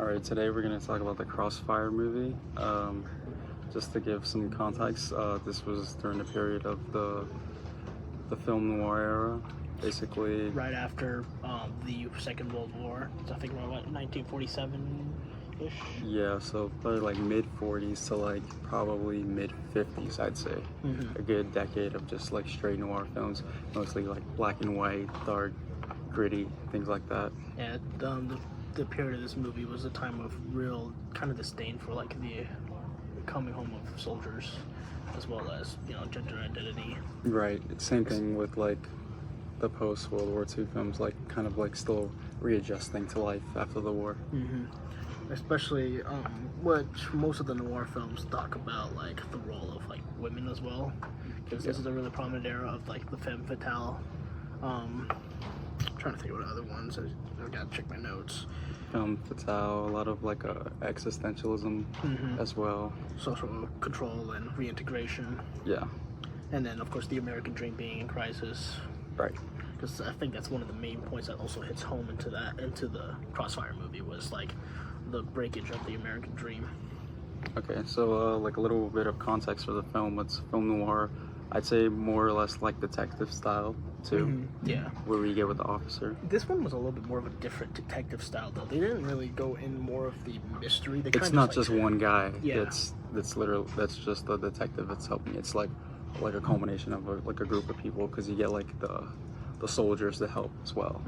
Alright, today we're going to talk about the Crossfire movie. Just to give some context, this was during the period of the film noir era, basically. Right after the Second World War. So I think around what, 1947-ish? Yeah, so probably like mid-40s to like probably mid-50s, I'd say. Mm-hmm. A good decade of just like straight noir films, mostly like black and white, dark, gritty, things like that. Yeah, the period of this movie was a time of real kind of disdain for like the coming home of soldiers, as well as, you know, gender identity. Right. Same thing with like the post-World War II films, like kind of like still readjusting to life after the war. Mm-hmm. Especially what most of the noir films talk about, like the role of like women as well, because this is a really prominent era of like the femme fatale. I'm trying to think of what other ones. I've got to check my notes. Femme fatale, a lot of like existentialism as well. Social control and reintegration. Yeah. And then, of course, the American dream being in crisis. Right. Because I think that's one of the main points that also hits home into the Crossfire movie, was like the breakage of the American dream. Okay, so like a little bit of context for the film. It's film noir. I'd say more or less like detective style too. Yeah. Where we get with the officer. This one was a little bit more of a different detective style, though. They didn't really go in more of the mystery. It's not just one guy. Yeah. That's literally just the detective that's helping. It's like a culmination of a group of people, because you get like the soldiers to help as well.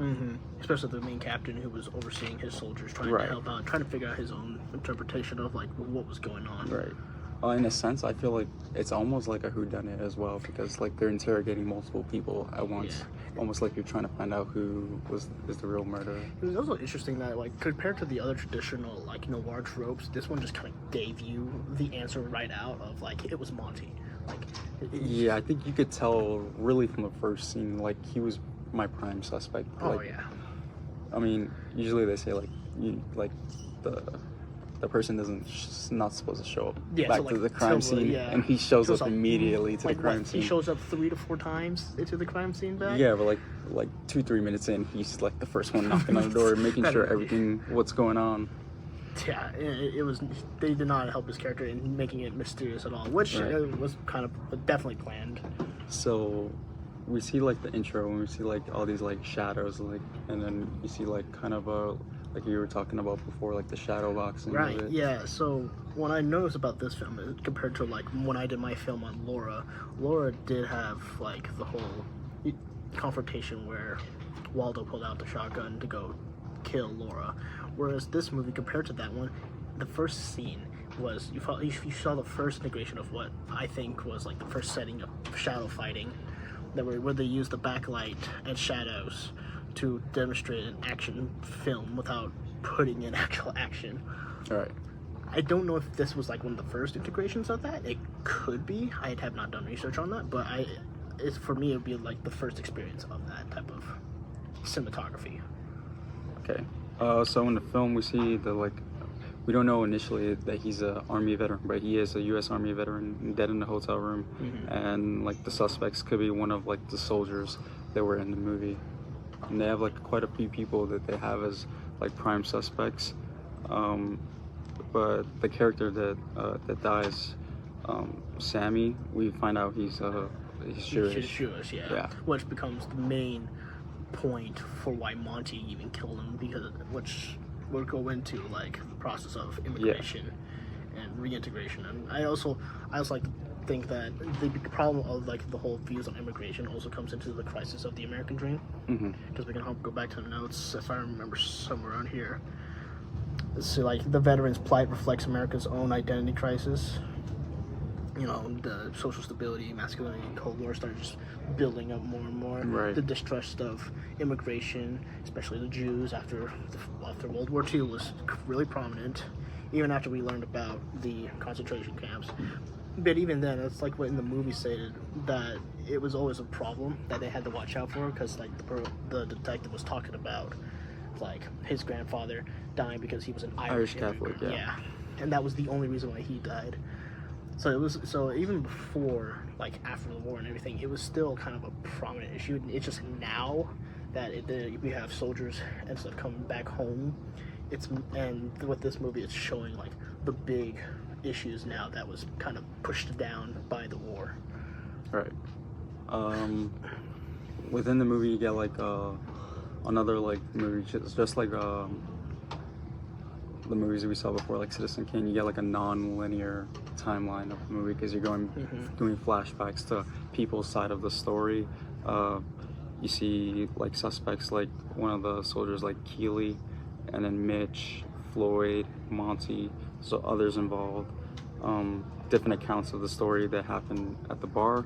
Especially the main captain, who was overseeing his soldiers, trying to help out, trying to figure out his own interpretation of like what was going on. Right. In a sense, I feel like it's almost like a whodunit as well, because like they're interrogating multiple people at once. Yeah. Almost like you're trying to find out who is the real murderer. It was also interesting that, like, compared to the other traditional like noir tropes, this one just kind of gave you the answer right out of like it was Monty. Like, yeah, I think you could tell really from the first scene, like he was my prime suspect. Oh like, yeah. I mean, usually they say like the person not supposed to show up back to the crime scene, and he shows up immediately to the crime scene. He shows up 3 to 4 times into the crime scene back. Yeah, but like 2-3 minutes in, he's like the first one knocking on the door, making sure what's going on. Yeah, it was. They did not help his character in making it mysterious at all, which was kind of definitely planned. So we see like the intro, and we see like all these like shadows, like, and then you see like kind of like you were talking about before, like the shadow boxing. Right, yeah. So what I noticed about this film, compared to like when I did my film on Laura did have like the whole confrontation where Waldo pulled out the shotgun to go kill Laura. Whereas this movie, compared to that one, the first scene was, you saw the first integration of what I think was like the first setting of shadow fighting, where they used the backlight and shadows to demonstrate an action film without putting in actual action. All right. I don't know if this was like one of the first integrations of that. It could be. I have not done research on that, but for me, it would be like the first experience of that type of cinematography. Okay. So in the film, we see we don't know initially that he's an Army veteran, but he is a U.S. Army veteran dead in the hotel room, and like the suspects could be one of like the soldiers that were in the movie. And they have like quite a few people that they have as like prime suspects, but the character that dies, Sammy, we find out he's Jewish. Yeah. Which becomes the main point for why Monty even killed him, which will go into like the process of immigration and reintegration. And I also like to think that the problem of like the whole views on immigration also comes into the crisis of the American dream, because we can go back to the notes if I remember somewhere on here. So like the veterans' plight reflects America's own identity crisis. You know, the social stability, masculinity, Cold War started just building up more and more. Right. The distrust of immigration, especially the Jews after World War II, was really prominent, even after we learned about the concentration camps. But even then, it's like what in the movie stated, that it was always a problem that they had to watch out for, because like the detective was talking about like his grandfather dying because he was an Irish Catholic, yeah, and that was the only reason why he died. So even before, like after the war and everything, it was still kind of a prominent issue. It's just now that we have soldiers and stuff coming back home, with this movie, it's showing like the big issues now that was kind of pushed down by the war. Right. Within the movie, you get like another like movie, just like the movies that we saw before, like Citizen Kane. You get like a non-linear timeline of the movie because you're doing flashbacks to people's side of the story. You see like suspects, like one of the soldiers, like Keeley, and then Mitch, Floyd, Monty, so others involved. Different accounts of the story that happened at the bar.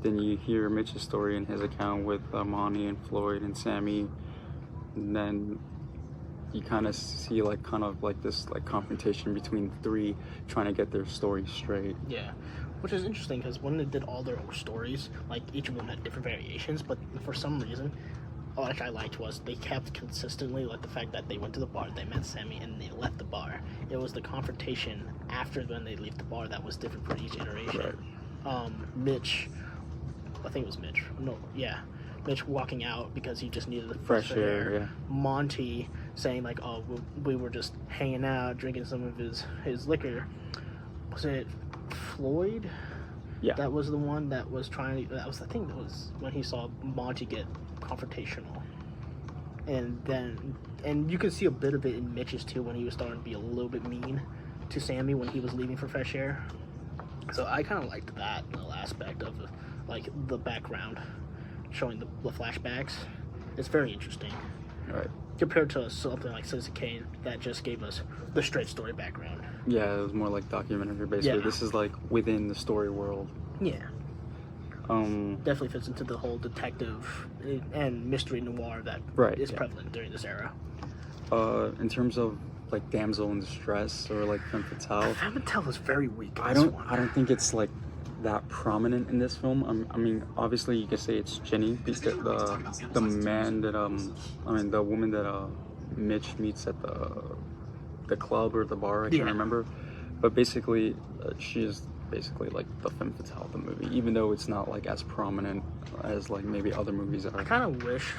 Then you hear Mitch's story in his account with Monty and Floyd and Sammy. And then you kind of see like this like confrontation between the three trying to get their story straight. Yeah, which is interesting because when they did all their own stories, like each of them had different variations, but for some reason, what I liked was they kept consistently like the fact that they went to the bar, they met Sammy, and they left the bar. It was the confrontation after when they leave the bar that was different for each iteration. Right. Mitch, I think it was Mitch. No, yeah. Mitch walking out because he just needed the fresh air. Yeah. Monty saying like, "Oh, we were just hanging out, drinking some of his liquor." Was it Floyd? Yeah. That was the one that was trying to. That was the thing. That was when he saw Monty get confrontational, and you can see a bit of it in Mitch's too when he was starting to be a little bit mean to Sammy when he was leaving for fresh air. So I kind of liked that little aspect of like the background, showing the flashbacks. It's very interesting. Right. Compared to something like Citizen Kane that just gave us the straight story background. Yeah, it was more like documentary basically. Yeah. This is like within the story world. Yeah. Definitely fits into the whole detective and mystery noir that is prevalent during this era. In terms of like damsel in distress or like femme fatale. Femme fatale was very weak. I don't think it's like that prominent in this film. I mean, obviously you could say it's Jenny, because the man that the woman that Mitch meets at the club or the bar, I can't remember, but basically she is basically like the femme fatale of the movie, even though it's not like as prominent as like maybe other movies are. I kind of wish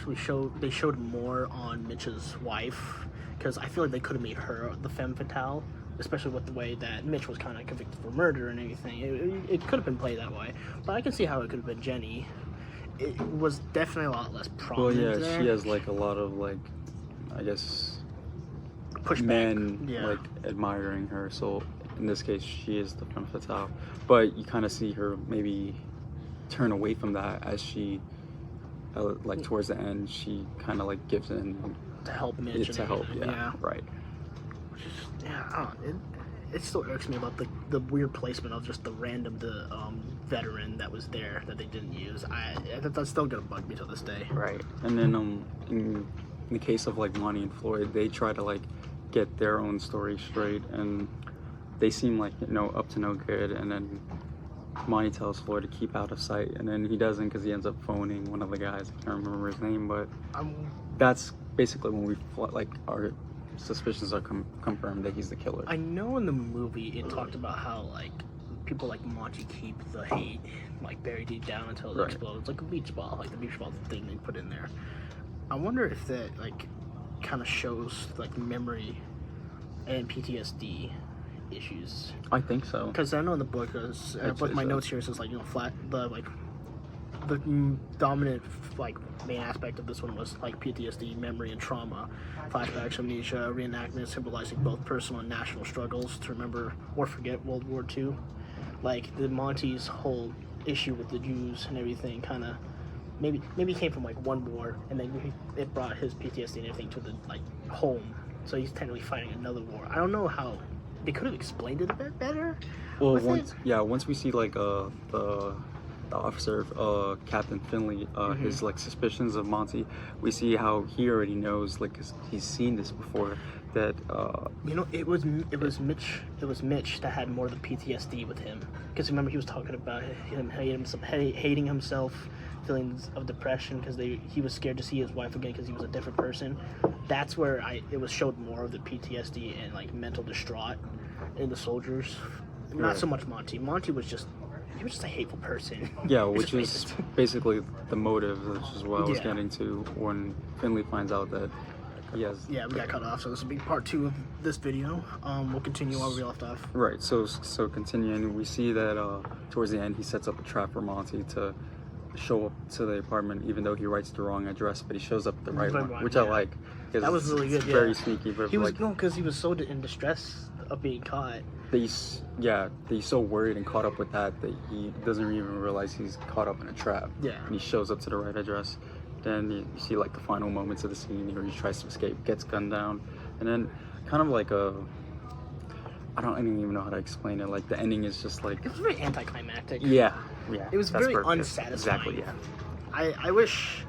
they showed more on Mitch's wife, because I feel like they could have made her the femme fatale, especially with the way that Mitch was kind of convicted for murder and everything. It could have been played that way, but I can see how it could have been Jenny. It was definitely a lot less prominent. Well, yeah, there. she has like a lot of like, I guess, pushback. Men like admiring her. So in this case, she is the femme fatale. But you kind of see her maybe turn away from that as she, like towards the end, she kind of like gives in to help Mitch. Right. It still irks me about the weird placement of just the random veteran that was there that they didn't use. That's still gonna bug me to this day. Right. And then in the case of like Monty and Floyd, they try to like get their own story straight, and they seem like up to no good. And then Monty tells Floyd to keep out of sight, and then he doesn't because he ends up phoning one of the guys. I can't remember his name, but that's basically when our suspicions are confirmed that he's the killer. I know in the movie it talked about how like people like Monty keep the hate like buried deep down until it explodes, like a beach ball, like the beach ball thing they put in there. I wonder if that like kind of shows like memory and PTSD issues. I think so. Because I know in the book, my notes here says like the dominant like main aspect of this one was like PTSD, memory and trauma, flashbacks, amnesia, reenactment symbolizing both personal and national struggles to remember or forget World War II. Like the Monty's whole issue with the Jews and everything kind of maybe came from like one war, and then it brought his PTSD and everything to the like home. So he's technically fighting another war. I don't know how they could have explained it a bit better. Well, once we see like the officer, Captain Finley, his like suspicions of Monty, we see how he already knows, like, 'cause he's seen this before, that it was Mitch that had more of the PTSD with him, because remember he was talking about him hating himself, feelings of depression because he was scared to see his wife again because he was a different person. That's where it was showed more of the PTSD and like mental distraught in the soldiers. Not so much Monty. Monty was just a hateful person. Yeah, which is basically the motive, which is what I was getting to when Finley finds out that Yes. Yeah, we got cut off, so this will be part 2 of this video. We'll continue where we left off. Right. So continuing, we see that towards the end he sets up a trap for Monty to show up to the apartment, even though he writes the wrong address, but he shows up at the right one, which I like. That was really good. Very sneaky, but he was because he was so in distress of being caught. He's so worried and caught up with that he doesn't even realize he's caught up in a trap. Yeah. And he shows up to the right address. Then you see like the final moments of the scene where he tries to escape, gets gunned down, and then kind of like I don't even know how to explain it. Like the ending is just like it was very anticlimactic. Yeah. It was very perfect. unsatisfying. Exactly. Yeah. I wish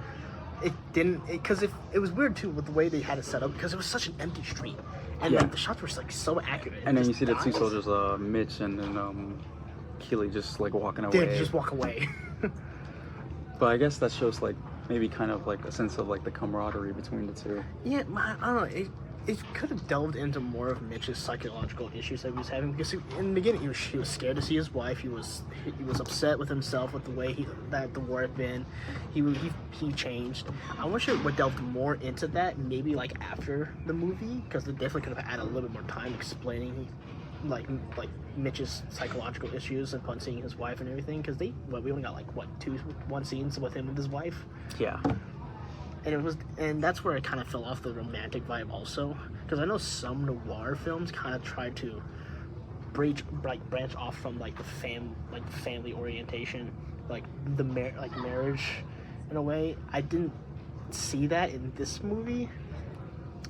it didn't, because it was weird too with the way they had it set up, because it was such an empty street, and like the shots were like so accurate. And then you see the two soldiers, Mitch and then Keely, just like walking away. They just walk away. But I guess that shows like maybe kind of like a sense of like the camaraderie between the two. Yeah, I don't know. It could have delved into more of Mitch's psychological issues that he was having, because in the beginning he was scared to see his wife. He was upset with himself with the way that the war had been. He changed. I wish it would delve more into that, maybe like after the movie, because they definitely could have added a little bit more time explaining like Mitch's psychological issues upon seeing his wife and everything. Because we only got like one scenes with him and his wife. Yeah. And that's where I kind of fell off the romantic vibe also, because I know some noir films kind of try to branch off from like the family orientation, like the marriage in a way. I didn't see that in this movie.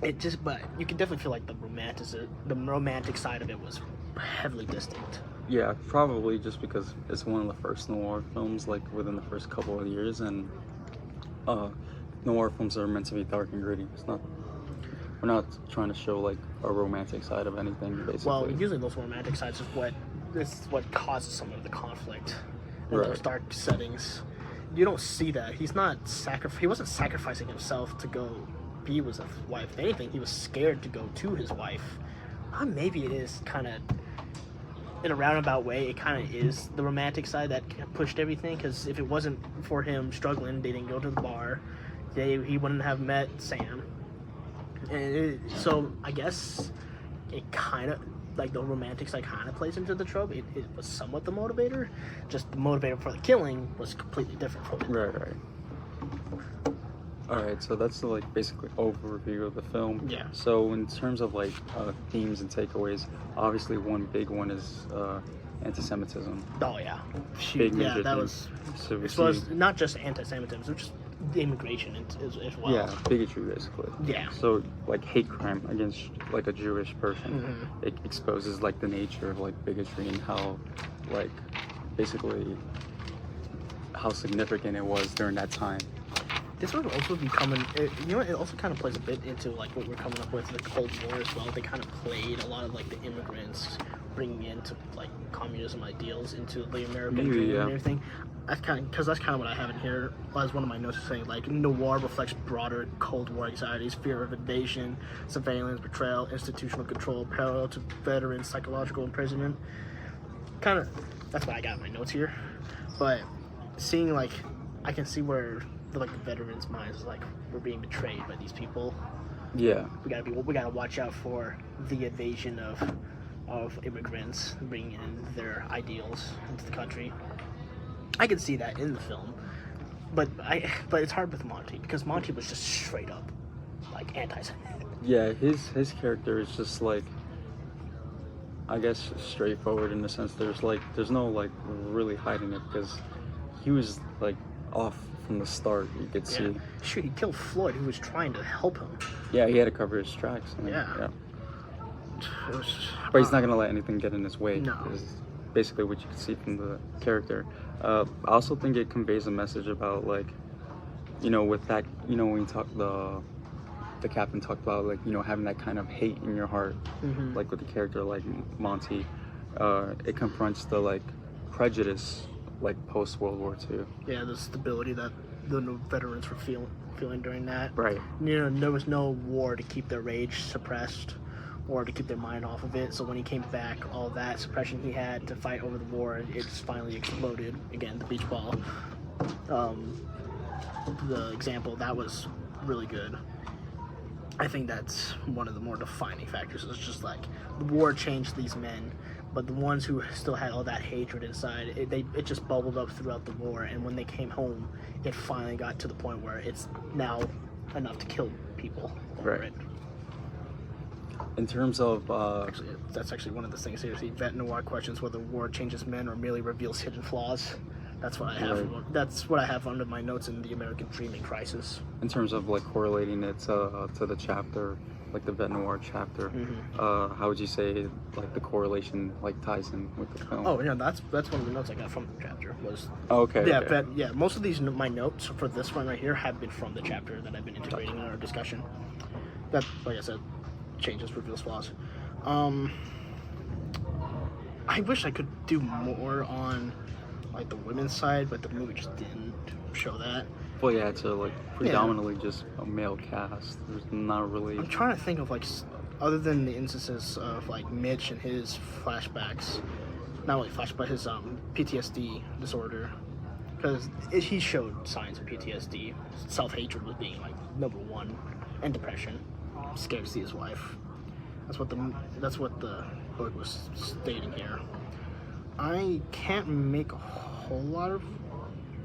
But you can definitely feel like the romantic side of it was heavily distinct. Yeah, probably just because it's one of the first noir films like within the first couple of years, and noir films are meant to be dark and gritty. We're not trying to show like a romantic side of anything, basically. Well, usually those romantic sides is what causes some of the conflict in those dark settings. You don't see that. He wasn't sacrificing himself to go be with his wife. If anything, he was scared to go to his wife. Maybe it is kind of, in a roundabout way, it kind of is the romantic side that pushed everything, because if it wasn't for him struggling, they didn't go to the bar, he wouldn't have met Sam. And so I guess it kind of, like the romantic side kind of plays into the trope. It was somewhat the motivator, just the motivator for the killing was completely different from it. Right. Alright, so that's the like basically overview of the film. Yeah. So in terms of like themes and takeaways, obviously one big one is anti-Semitism. Oh yeah. Big major that theme. was. So It was not just anti-Semitism, it was just immigration as well. Yeah, bigotry basically. Yeah. So like hate crime against like a Jewish person, Mm-hmm. it exposes like the nature of like bigotry and how like basically how significant it was during that time. This would also be coming. It also kind of plays a bit into like what we're coming up with the Cold War as well. They kind of played a lot of like the immigrants bringing into like communism ideals into the American dream and everything. That's kind of what I have in here as one of my notes, saying like noir reflects broader Cold War anxieties, fear of invasion, surveillance, betrayal, institutional control, parallel to veterans' psychological imprisonment. Kind of, that's what I got in my notes here. But seeing like, I can see where the veterans' minds is like, we're being betrayed by these people. Yeah. We gotta watch out for the invasion of immigrants bringing in their ideals into the country. I can see that in the film, but it's hard with Monty, because Monty was just straight up like anti-Semitic. Yeah, his character is just like, I guess, straightforward in the sense there's no like really hiding it, because he was like off from the start. You could see. Shoot, he killed Floyd, who was trying to help him. Yeah, he had to cover his tracks. Yeah. It was, but he's not gonna let anything get in his way. No. Is basically what you can see from the character. I also think it conveys a message about like, with that, when you talk the captain talked about like, having that kind of hate in your heart, mm-hmm. like with the character like Monty, it confronts the like prejudice like post World War II. Yeah, the stability that the veterans were feeling during that. Right. There was no war to keep their rage suppressed or to keep their mind off of it. So when he came back, all that suppression he had to fight over the war, it just finally exploded. Again, the beach ball. The example, that was really good. I think that's one of the more defining factors. It's just like the war changed these men, but the ones who still had all that hatred inside, it just bubbled up throughout the war. And when they came home, it finally got to the point where it's now enough to kill people over Right. it. In terms of Actually, that's actually one of the things here. See, vet noir questions whether war changes men or merely reveals hidden flaws. That's what I have. Right. That's what I have under my notes in the American Dreaming Crisis. in terms of like correlating it to the chapter, like the vet noir chapter, how would you say like the correlation like ties in with the film? Oh yeah, that's one of the notes I got from the chapter. Was Okay. yeah, okay. most of these my notes for this one right here have been from the chapter that I've been integrating in our discussion. That, like I said, changes, reveals flaws. I wish I could do more on like the women's side, but the movie just didn't show that. Well, yeah, it's like predominantly just a male cast. There's not really. I'm trying to think of like other than the instances of like Mitch and his flashbacks, not only flashbacks, but his PTSD disorder, because he showed signs of PTSD. Self-hatred was being like number one, and depression. Scared to see his wife. That's what the book was stating here. I can't make a whole lot of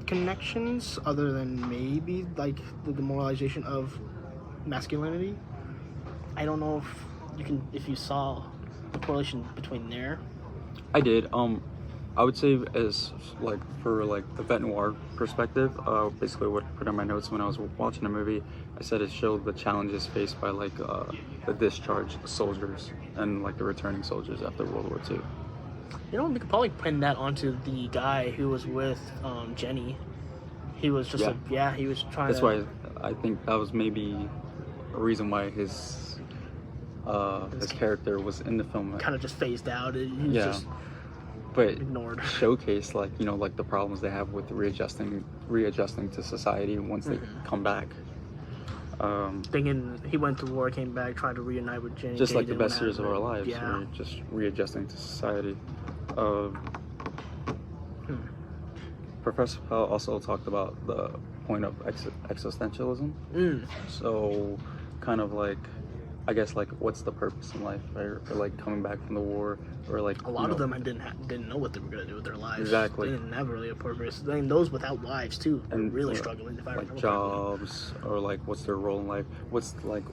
connections other than maybe like the demoralization of masculinity. I don't know if you saw the correlation between there. I did. I would say as like for like the vet noir perspective, basically what I put in my notes when I was watching the movie, I said it showed the challenges faced by like the discharged soldiers and like the returning soldiers after World War II. You know, we could probably pin that onto the guy who was with Jenny. He was just he was trying. That's why I think that was maybe a reason why his character was in the film. Kind of just phased out. He was just but ignored. Showcase like like the problems they have with readjusting to society once they come back. Thinking he went to war, came back, tried to reunite with Jenny. Just like the best years of our lives. Yeah. We're just readjusting to society. Professor Pell also talked about the point of existentialism. So, kind of like, I guess like, what's the purpose in life, right? Or like coming back from the war, or like a lot of them didn't know what they were gonna do with their lives. Exactly. They didn't have really a purpose. I mean, those without wives too, and really struggling to find like jobs, or like what's their role in life? What's like,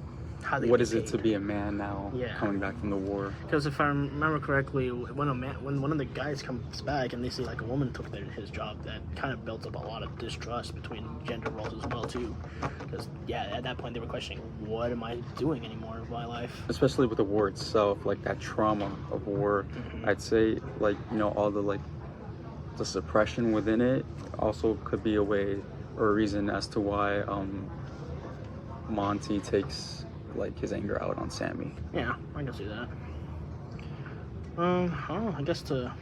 what is it to be a man now? Coming back from the war. Because if I remember correctly, when one of the guys comes back and they see like a woman took his job, that kind of built up a lot of distrust between gender roles as well too. Because at that point they were questioning, what am I doing anymore in my life? Especially with the war itself, like that trauma of war. I'd say like all the like the suppression within it also could be a way or a reason as to why Monty takes like his anger out on Sammy. Yeah, I can see that. I guess to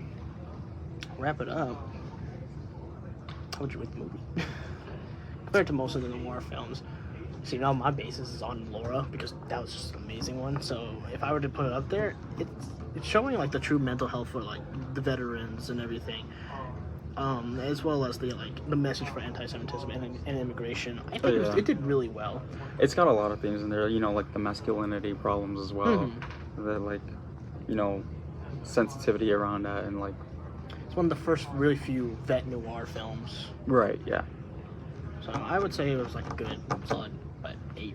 wrap it up, how would you rate the movie? Compared to most of the noir films, see, now my basis is on Laura because that was just an amazing one. So if I were to put it up there, it's showing like the true mental health for like the veterans and everything. As well as the message for anti-Semitism and immigration. I think it did really well. It's got a lot of things in there, like the masculinity problems as well. The sensitivity around that, and like it's one of the first really few vet noir films. Right. Yeah. So I would say it was like a good, solid, but 8.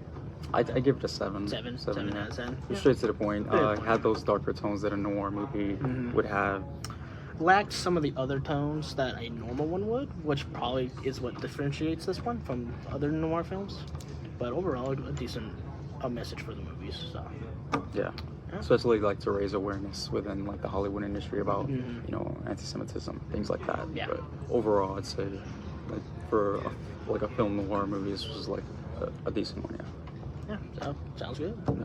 I give it a 7. 7 out of 10. Straight to the point. Had those darker tones that a noir movie would have. Lacked some of the other tones that a normal one would, which probably is what differentiates this one from other noir films. But overall, a decent message for the movies. So yeah, especially like to raise awareness within like the Hollywood industry about anti-Semitism, things like that. Yeah. But overall, I'd say like for a film noir movie, this was like a decent one. Yeah. So sounds good. Yeah.